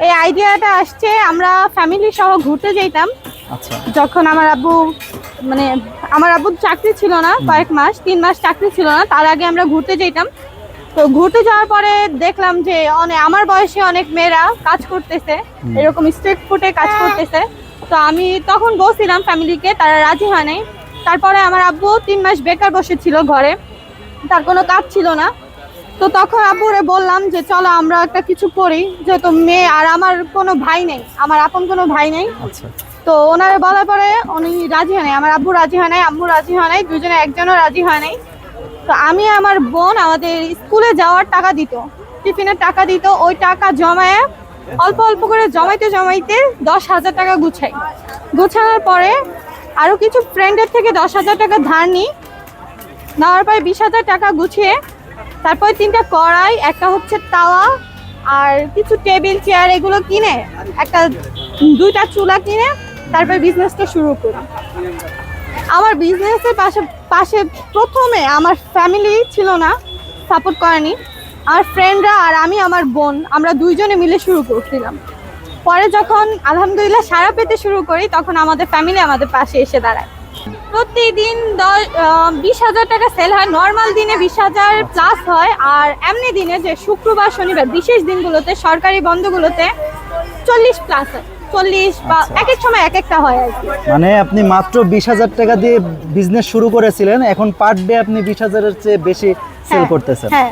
এই আইডিয়াটা আসছে আমরা ফ্যামিলি সহ ঘুরতে যেতাম। আচ্ছা, যখন আমার আব্বু মানে আমার আব্বুর চাকরি ছিল না, কয়েক মাস 3 মাস চাকরি ছিল না, তার আগে আমরা ঘুরতে যেতাম। তো ঘুরতে যাওয়ার পরে দেখলাম যে আমার বয়সী অনেক মেয়েরা কাজ করতেছে, এরকম স্ট্রিট ফুডে কাজ করতেছে। তো আমি তখন বলছিলাম ফ্যামিলিকে, তারা রাজি হয় নাই। তারপরে আমার আব্বু 3 মাস বেকার বসেছিল ঘরে, তার কোনো কাজ ছিল না। তো তখন আব্বুরে বললাম যে চলো আমরা একটা কিছু করি, যেহেতু মেয়ে আর আমার কোনো ভাই নেই, আমার আপন কোনো ভাই নেই। আচ্ছা, তো ওনারা বলার পরে উনি রাজি হয় নাই, আমার আব্বু রাজি হয় নাই, আম্মু রাজি হয় নাই, দুজনে একজনও রাজি হয় নাই। তো আমি আমার বোন আমাদের স্কুলে যাওয়ার টাকা দিত, টিফিনের টাকা দিত, ওই টাকা জমায়ে অল্প অল্প করে জমাইতে জমাইতে 10,000 টাকা গুছানোর পরে আরো কিছু ফ্রেন্ডের থেকে 10,000 টাকা ধার নিই। নেওয়ার পরে 20,000 টাকা গুছিয়ে তারপর 3টা কড়াই, একটা হচ্ছে তাওয়া আর কিছু টেবিল চেয়ার এগুলো কিনে, একটা 2টা চুলা কিনে তারপর বিজনেসটা শুরু করি। আমার বিজনেসের পাশে প্রথমে আমার ফ্যামিলি ছিল না, সাপোর্ট করেনি। আমার ফ্রেন্ডরা আর আমি, আমার বোন, আমরা দুইজনে মিলে শুরু করছিলাম। পরে যখন আলহামদুলিল্লাহ সাড়া পেতে শুরু করি, তখন আমাদের ফ্যামিলি আমাদের পাশে এসে দাঁড়ায়। প্রতিদিন 20,000 টাকা সেল হয়, নর্মাল দিনে 20,000 প্লাস হয়। আর এমনি দিনে যে শুক্রবার শনিবার বিশেষ দিনগুলোতে, সরকারি বন্ধগুলোতে 40 প্লাস হয়, 40 বা এক এক সময় এক একটা হয় আর কি। মানে আপনি মাত্র 20,000 টাকা দিয়ে বিজনেস শুরু করেছিলেন, এখন পার ডে আপনি 20,000-এর চেয়ে বেশি সেল করতেছেন। হ্যাঁ।